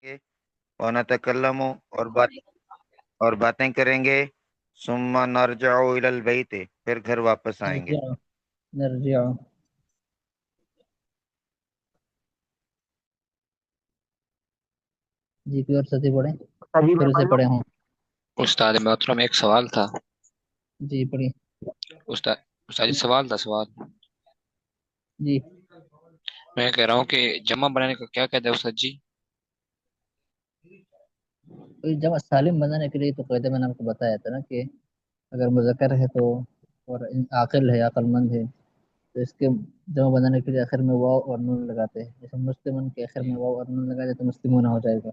گے ونتکلم اور باتیں کریں گے ثم نرجع الی البیت پھر گھر واپس آئیں گے. نرجع نرجع جی کوئی اور ساتھی پڑھیں سبھی میں شروع سے پڑھ لوں. پڑھے ہوں. استاد محترم ایک سوال تھا. جی پڑھیے. استاد جی سوال تھا. جی میں کہہ رہا ہوں کہ جمع بنانے کا کیا کہتے ہیں استاد جی؟ جمع سالم بنانے کے لیے تو قاعدہ میں نے آپ کو بتایا تھا نا کہ اگر مذکر ہے تو اور عاقل ہے عقل مند ہے تو اس کے جمع بنانے کے لیے آخر میں واو اور نون لگاتے ہیں. جیسے مسلمن کے آخر میں واو اور نون لگا دے تو مسلمون ہو جائے گا.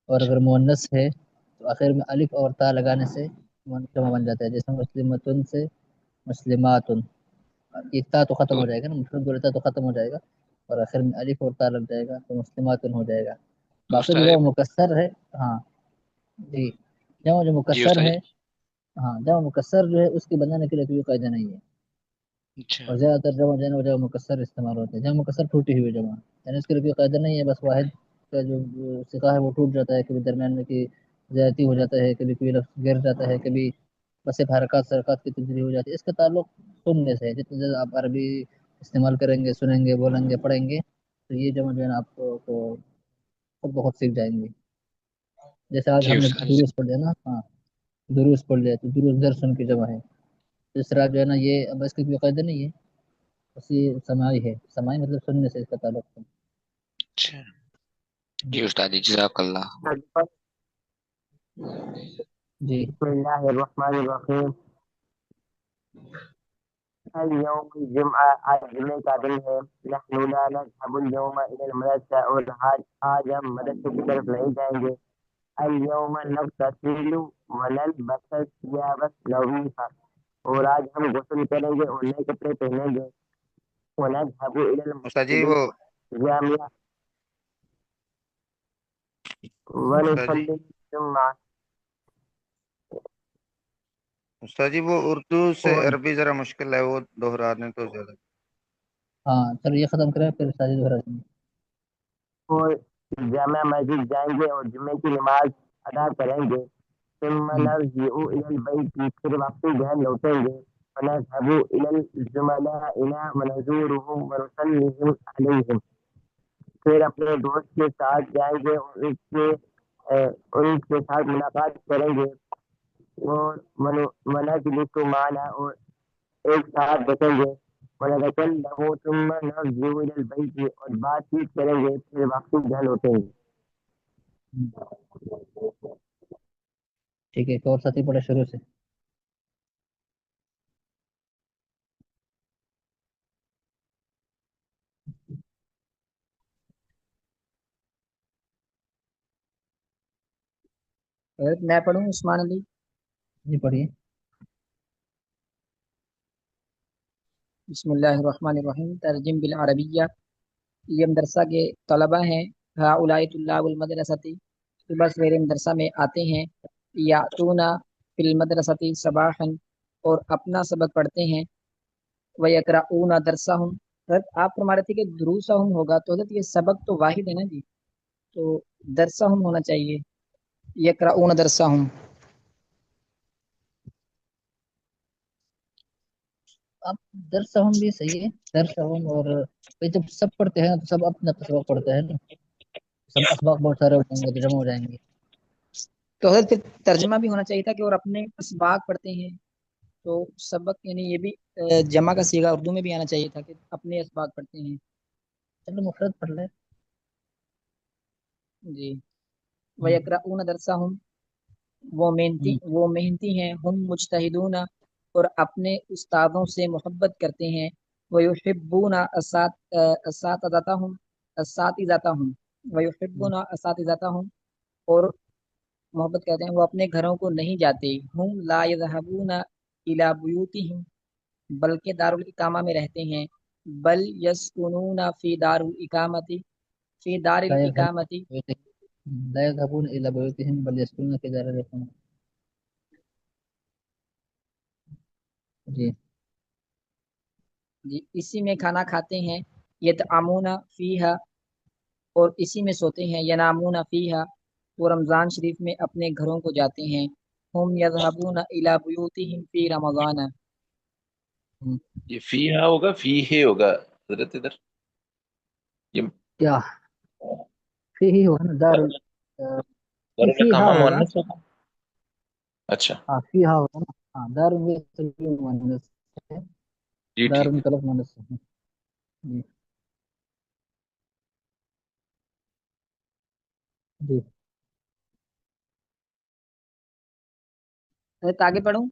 اور اگر مؤنث ہے تو آخر میں الف اور تا لگانے سے جمع بن جاتا ہے. جیسے مسلمتن سے مسلماتن یہ تا تو ختم ہو جائے گا نا, مفرد بولتا تو ختم ہو جائے گا اور آخر میں الف اور تا لگ جائے گا تو مسلماتن ہو جائے گا. باقی جو جمع مکسر ہے ہاں جی جمع جو جی مکسر استاد ہے ہاں جمع مکسر جو ہے اس کے بنانے کے لیے کوئی قاعدہ نہیں ہے. اچھا اور زیادہ تر جمع جو ہے نا وہ جمع مکسر استعمال ہوتے ہیں. جمع مکسر ٹوٹی ہوئی جمع یعنی اس کے لیے کوئی قاعدہ نہیں ہے, بس واحد کا جو سکہ ہے وہ ٹوٹ جاتا ہے, کبھی درمیان میں کی زیادتی ہو جاتا ہے, کبھی کوئی لفظ گر جاتا ہے, کبھی بس حرکات سرکات کی تبدیلی ہو جاتی ہے. اس کا تعلق سننے سے ہے. جتنے زیادہ آپ عربی استعمال کریں گے, سنیں گے, بولیں گے, پڑھیں گے تو یہ جمع جو ہے نا آپ کو خود بخود سیکھ جائیں گے. جیسے آج جی ہم نے استاد دروس پڑھ لیا نا, ہاں دروس پڑھ لیا تو دروس درسن کی جمع ہے. اس طرح جو ہے نا یہ اب اس کی کوئی قاعدہ نہیں ہے, اسی سماعی ہے. سماعی مطلب سننے سے اس کا تعلق ہے. اچھا جی استاد جی جزاک اللہ. جی بسم اللہ الرحمن الرحیم. اليوم الجمعہ, آج جمعے کا دن ہے. نحن لا نذهب اليوم الى المدرسہ, اور آج ہم مدرسے کی طرف نہیں جائیں گے. اليوم نغتسل ونلبس الثياب النظيفة, اور آج ہم غسل کریں گے اور نئے کپڑے پہنیں گے. ونذهب الى استاد جی المسجد وہ الجامع استاد ونصلي الجمعة. جی وہ اردو سے اور عربی ذرا مشکل ہے, وہ دہرانے تو زیادہ. ہاں چلو یہ ختم کریں پھر ساری دوہرا دیں گے. اور جامع مسجد جائیں گے اور جمعے کی نماز ادا کریں گے. ثم نرجع الى البيت, پھر واپسی گھر لوٹیں گے. ونذهب الى الزملائنا ونزورهم ونسلم عليهم, پھر اپنے دوست کے ساتھ جائیں گے اور ان کے ساتھ ملاقات کریں گے. اور ونجلس معنا, اور ایک ساتھ بیٹھیں گے. ونتكلم ثم نرجع الى البيت, اور بات چیت کریں گے پھر واپسی گھر لوٹیں گے. ٹھیک ہے, ایک اور ساتھی پڑھے شروع سے. میں پڑھوں عثمان علی. جی پڑھیے. بسم اللہ الرحمن الرحیم. ترجم بالعربیہ. یہ مدرسہ کے طلبہ ہیں. ہؤلاء طلاب المدرسۃ, صبح سویرے مدرسہ میں آتے ہیں. یاتونا فی المدرسۃ صباحا, اور اپنا سبق پڑھتے ہیں. ویقرؤون درسہم, حضرت آپ فرما رہے تھے کہ دروسہم ہوگا, تو حضرت یہ سبق تو واحد ہے نا جی, تو درسہم ہونا چاہیے. یقرؤون درسہم. اب درسہم بھی صحیح ہے, درسہم. اور جب سب پڑھتے ہیں تو سب اپنا سبق پڑھتے ہیں نا, سب اسباق بہت سارے ہو جائیں گے تو جمع ہو جائیں گے. تو حضرت پھر ترجمہ بھی ہونا چاہیے تھا کہ اور اپنے اسباق پڑھتے ہیں, تو سبق یعنی یہ بھی جمع کا صیغہ اردو میں بھی آنا چاہیے تھا کہ اپنے اسباق پڑھتے ہیں. چلو مفرد پڑھ لیں. جی. وَيَقْرَؤُونَ دَرْسَهُمْ, وہ محنتی ہیں. ہم مجتہدون, اور اپنے استادوں سے محبت کرتے ہیں. وَيُحِبُّونَ اساتذتهم وَيُحِبُّونَ اساتذتهم, اور محبت کرتے ہیں. وہ اپنے گھروں کو نہیں جاتے. ہم لا يذهبون الى بیوتهم, بلکہ دارالاقامہ میں رہتے ہیں. بل یسکنون فی دار الاقامت لا يذهبون الى بيوتهم بل يسكنون في دار الإقامة. جی جی اسی میں کھانا کھاتے ہیں. یطعمون فیہا, اور اسی میں سوتے ہیں، ینامون فیہا، وہ رمضان شریف میں اپنے گھروں کو جاتے ہیں، ہم یذهبون الی بیوتہم فی رمضان۔ یہ فیہا ہوگا فیہے ہوگا حضرت ادھر یہ کیا فی ہی ہوگا نا، دار فی ہا کامہ ہوگا، مؤنث ہوگا. اچھا ہاں فی ہا ہوگا نا، ہاں دار مؤنث ہے، جی دار ٹھیک ہے. طرف مؤنث ہے جی جی آگے پڑھوں؟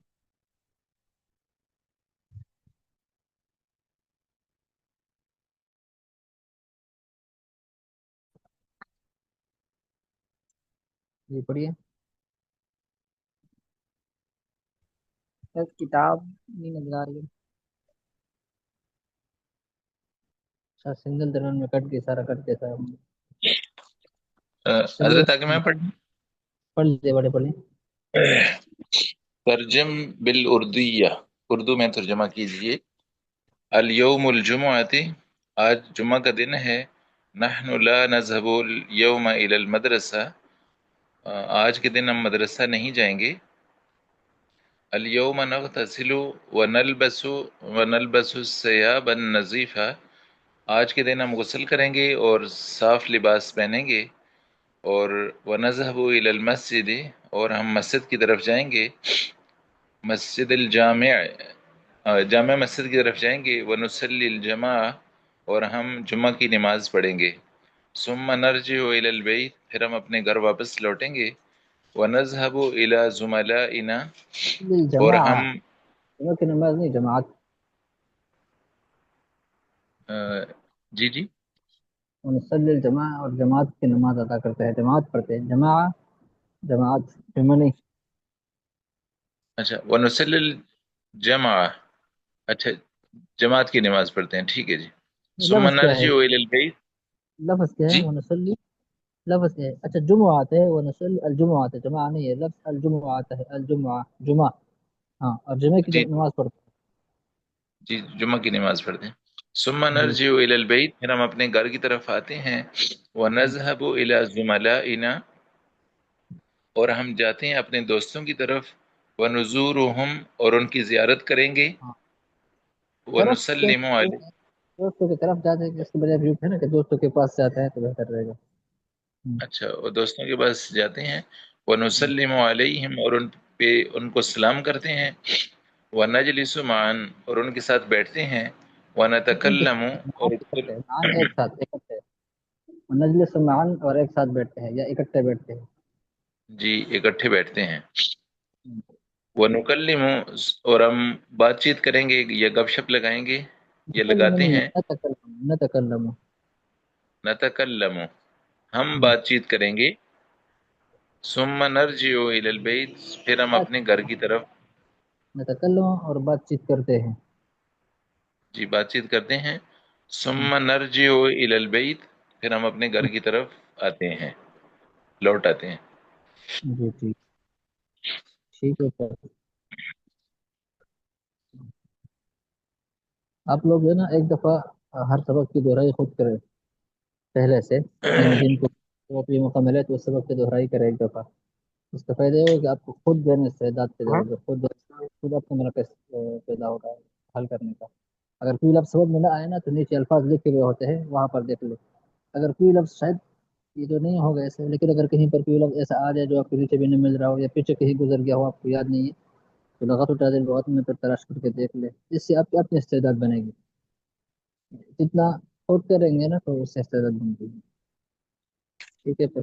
جی پڑھیے۔ کتاب نہیں نظر آ رہی ہے۔ اچھا سنگل درمیان میں کٹ کے سارا کٹ کے سارا چلیے حضرت آگے میں پڑھ پڑھ لیجیے، بڑے پڑھ لیں۔ ترجم بالاردیہ، اردو میں ترجمہ کیجئے. الیوم الجمعۃ، آج جمعہ کا دن ہے. نحن لا نذهب اليوم الى المدرسہ، آج کے دن ہم مدرسہ نہیں جائیں گے. الیوم نغتسل ونلبس الثياب النظیفہ، آج کے دن ہم غسل کریں گے اور صاف لباس پہنیں گے. اور ونذهب الى المسجد، اور ہم مسجد کی طرف جائیں گے. مسجد الجامع، جامع مسجد کی طرف جائیں گے. ونصلی الجماع، اور ہم جمعہ کی نماز پڑھیں گے. ثم نرجع الى البیت، پھر ہم اپنے گھر واپس لوٹیں گے. ونذهب الى زملائنا، اور جماعہ، ہم جمعہ کی نماز نہیں، جماعت، جی جی ونصلی الجماعہ، اور جماعت کی نماز ادا کرتے ہیں، جماعت پڑھتے ہیں، جماعہ جماعت، جمعہ نہیں۔ اچھا ونصلی الجماع، اچھا جماعت کی نماز پڑھتے ہیں، ٹھیک ہے جی. ثم لفظ کیا ہے، نرجع الى البیت. لفظ کیا ہے جی ونصلی، لفظ کیا ہے؟ اچھا جمعات ہے، ونصلی الجمعات ہے، جمعہ نہیں ہے، لفظ الجمعات ہے، الجمعہ جمعہ، ہاں، اور جمعہ کی جی نماز پڑھتے جی جمعہ کی نماز پڑھتے ہیں. ثم ہیں جی نرجع الى البیت، پھر ہم اپنے گھر کی طرف آتے ہیں. ونذهب الى زملائنا، اور ہم جاتے ہیں اپنے دوستوں کی طرف. ونزورهم، اور ان کی زیارت کریں گے. ہاں، طرف کیا، ونسلم علیہ، دوستوں کی طرف جاتے ہیں، اس کے بجائے ہے نا کہ دوستوں کے پاس جاتا ہے تو بہتر رہے گا۔ اچھا اور دوستوں کے پاس جاتے ہیں. ونسلم علیہم، اور ان پہ ان کو سلام کرتے ہیں. ونجلس معا، اور ان کے ساتھ بیٹھتے ہیں. ان کے ونتکلم، معاً اور اکٹھے، معاً ایک ساتھ اکٹھے، نجلس معاً اور ایک ساتھ بیٹھتے ہیں یا اکٹھے بیٹھتے ہیں۔ جی اکٹھے بیٹھتے ہیں. ونکلم، اور ہم بات چیت کریں گے یا گپ شپ لگائیں گے یا نتکلم لگاتے نہیں ہیں. ہے، نتکلم، نتکلم، ہم ہم بات چیت کریں گے. ثم نرجع الى البیت، پھر ہم اپنے گھر کی طرف نتکلم اور بات چیت کرتے ہیں۔ جی بات چیت کرتے ہیں. ثم نرجع الى البیت، پھر ہم اپنے گھر کی طرف آتے ہیں، لوٹ آتے ہیں. جی ٹھیک، ٹھیک ہے سر۔ آپ لوگ جو ہے نا ایک دفعہ ہر سبق کی دہرائی خود کریں پہلے سے، یعنی جن کو سبق بھی مکمل ہے تو اس سبق کی دہرائی کریں ایک دفعہ۔ اس کا فائدہ یہ ہوگا کہ آپ کو خود جو ہے نا استعداد پیدا ہوگا، خود آپ کو مراکز پیدا ہوگا حل کرنے کا۔ اگر کوئی لفظ سبق میں نہ آئے نا تو نیچے الفاظ لکھے ہوئے ہوتے ہیں، وہاں پر دیکھ لو۔ اگر کوئی لفظ شاید یہ تو نہیں ہوگا ایسے، لیکن اگر کہیں پر کوئی لفظ ایسا آ جائے جو آپ کے نیچے بھی نہیں مل رہا ہو یا پیچھے کہیں گزر گیا ہو، آپ کو یاد نہیں ہے، تو لغت اٹھا دے، لغت میں پر تلاش کر کے دیکھ لے، اس سے آپ کی اپنی استعداد بنے گی۔ جتنا خود کریں گے نا تو اس سے استعداد بنتی ہے، ٹھیک ہے پھر۔